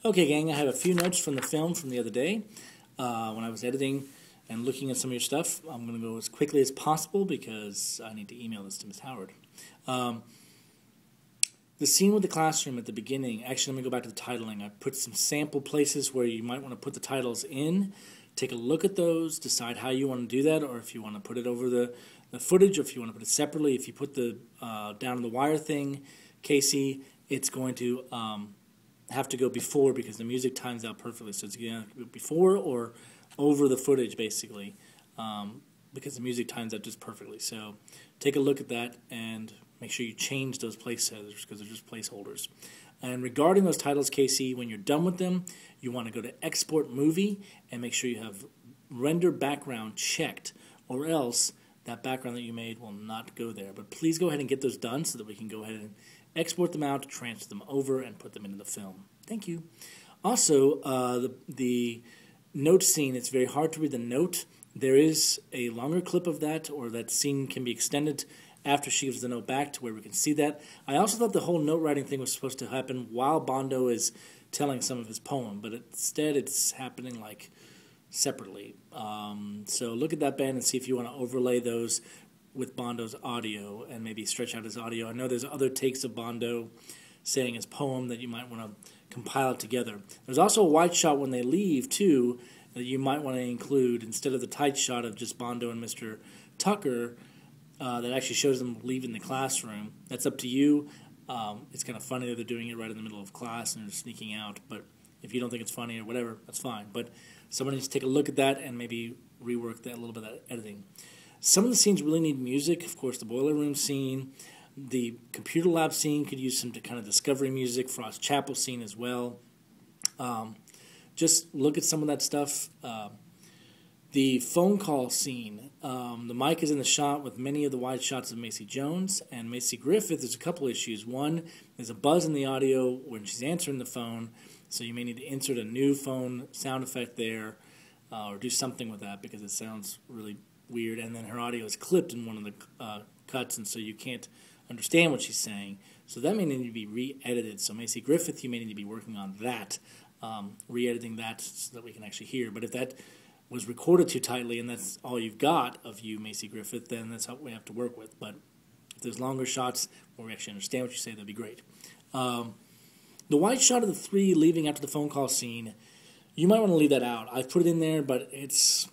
Okay, gang, I have a few notes from the film from the other day when I was editing and looking at some of your stuff. I'm going to go as quickly as possible because I need to email this to Ms. Howard. The scene with the classroom at the beginning, actually, let me go back to the titling. I put some sample places where you might want to put the titles in. Take a look at those, decide how you want to do that, or if you want to put it over the footage, or if you want to put it separately. If you put the down in the wire thing, Casey, it's going to have to go before because the music times out perfectly. So it's going to go before or over the footage, basically, because the music times out just perfectly. So take a look at that and make sure you change those placeholders because they're just placeholders. And regarding those titles, Casey, when you're done with them, you want to go to Export Movie and make sure you have Render Background checked, or else that background that you made will not go there. But please go ahead and get those done so that we can go ahead and export them out, transfer them over, and put them into the film. Thank you. Also, the note scene, it's very hard to read the note. There is a longer clip of that, or that scene can be extended after she gives the note back to where we can see that. I also thought the whole note writing thing was supposed to happen while Bondo is telling some of his poem, but instead it's happening like separately. So look at that band and see if you want to overlay those with Bondo's audio and maybe stretch out his audio. I know there's other takes of Bondo saying his poem that you might want to compile it together. There's also a wide shot when they leave, too, that you might want to include instead of the tight shot of just Bondo and Mr. Tucker that actually shows them leaving the classroom. That's up to you. It's kind of funny that they're doing it right in the middle of class and they're sneaking out, but if you don't think it's funny or whatever, that's fine. But someone needs to take a look at that and maybe rework that a little bit of editing. Some of the scenes really need music. Of course, the boiler room scene, the computer lab scene could use some kind of discovery music. Frost Chapel scene as well. Just look at some of that stuff. The phone call scene, the mic is in the shot with many of the wide shots of Macy Jones and Macy Griffith. There's a couple issues. One, there's a buzz in the audio when she's answering the phone, so you may need to insert a new phone sound effect there or do something with that because it sounds really weird. And then her audio is clipped in one of the cuts, and so you can't understand what she's saying. So that may need to be re-edited. So Macy Griffith, you may need to be working on that, re-editing that so that we can actually hear. But if that was recorded too tightly and that's all you've got of you, Macy Griffith, then that's what we have to work with. But if there's longer shots where we actually understand what you say, that'd be great. The wide shot of the three leaving after the phone call scene, you might want to leave that out. I've put it in there, but it's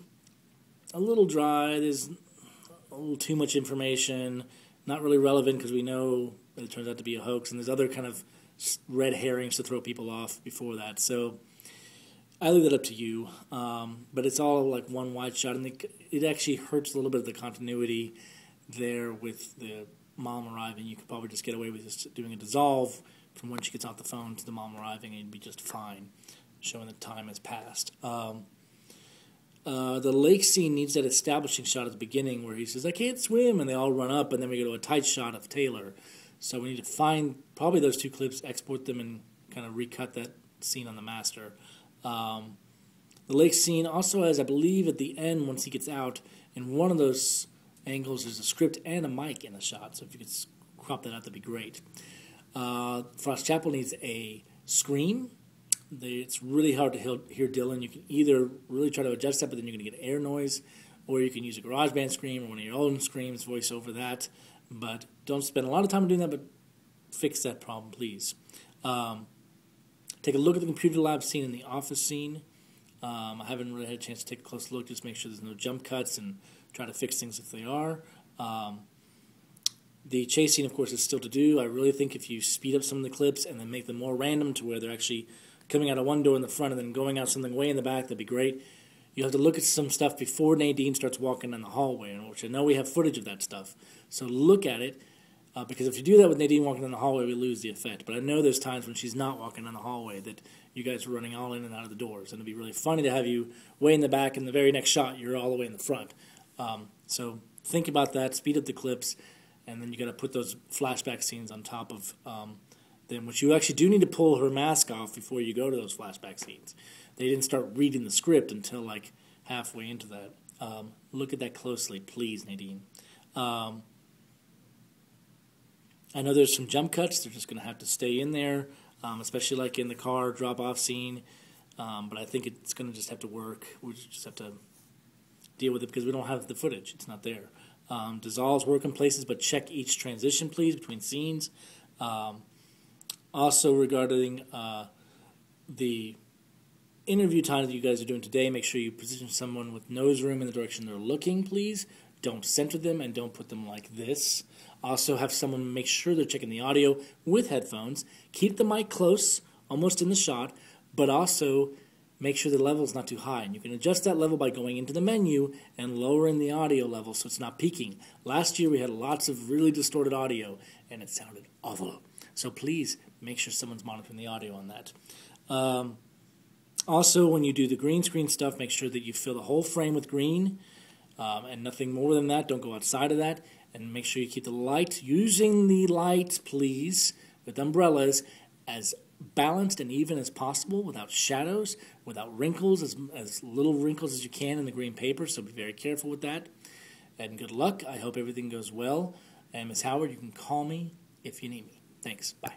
a little dry. There's a little too much information, not really relevant because we know that it turns out to be a hoax, and there's other kind of red herrings to throw people off before that. So I leave that up to you, but it's all like one wide shot, and it actually hurts a little bit of the continuity there with the mom arriving. You could probably just get away with just doing a dissolve from when she gets off the phone to the mom arriving, and you'd be just fine, showing that time has passed. The lake scene needs that establishing shot at the beginning where he says, "I can't swim," and they all run up, and then we go to a tight shot of Taylor. So we need to find probably those two clips, export them, and kind of recut that scene on the master. The lake scene also has, I believe, at the end, once he gets out, in one of those angles, there's a script and a mic in the shot. So if you could crop that out, that'd be great. Frost Chapel needs a scream. It's really hard to hear Dylan. You can either really try to adjust that, but then you're going to get air noise, or you can use a GarageBand scream or one of your own screams, voice over that. But don't spend a lot of time doing that, but fix that problem, please. Take a look at the computer lab scene and the office scene. I haven't really had a chance to take a close look. Just make sure there's no jump cuts and try to fix things if they are. The chase scene, of course, is still to do. I really think if you speed up some of the clips and then make them more random to where they're actually coming out of one door in the front and then going out something way in the back, that'd be great. You have to look at some stuff before Nadine starts walking in the hallway, which I know we have footage of that stuff. So look at it. Because if you do that with Nadine walking in the hallway, we lose the effect. But I know there's times when she's not walking in the hallway that you guys are running all in and out of the doors. And it'd be really funny to have you way in the back, and the very next shot, you're all the way in the front. So think about that, speed up the clips, and then you got to put those flashback scenes on top of them, which you actually do need to pull her mask off before you go to those flashback scenes. They didn't start reading the script until like halfway into that. Look at that closely, please, Nadine. I know there's some jump cuts. They're just going to have to stay in there. especially like in the car drop-off scene. But I think it's going to just have to work. We just have to deal with it because we don't have the footage. It's not there. Dissolves work in places, but check each transition, please, between scenes. Also, regarding the interview time that you guys are doing today, make sure you position someone with nose room in the direction they're looking, please. Don't center them and don't put them like this. Also, have someone make sure they're checking the audio with headphones. Keep the mic close, almost in the shot, but also make sure the level is not too high. And you can adjust that level by going into the menu and lowering the audio level so it's not peaking. Last year we had lots of really distorted audio, and it sounded awful. So please make sure someone's monitoring the audio on that. Also, when you do the green screen stuff, make sure that you fill the whole frame with green and nothing more than that. Don't go outside of that. And make sure you keep the light, using the light, please, with umbrellas, as balanced and even as possible, without shadows, without wrinkles, as little wrinkles as you can in the green paper, so be very careful with that. And good luck. I hope everything goes well. And Ms. Howard, you can call me if you need me. Thanks. Bye.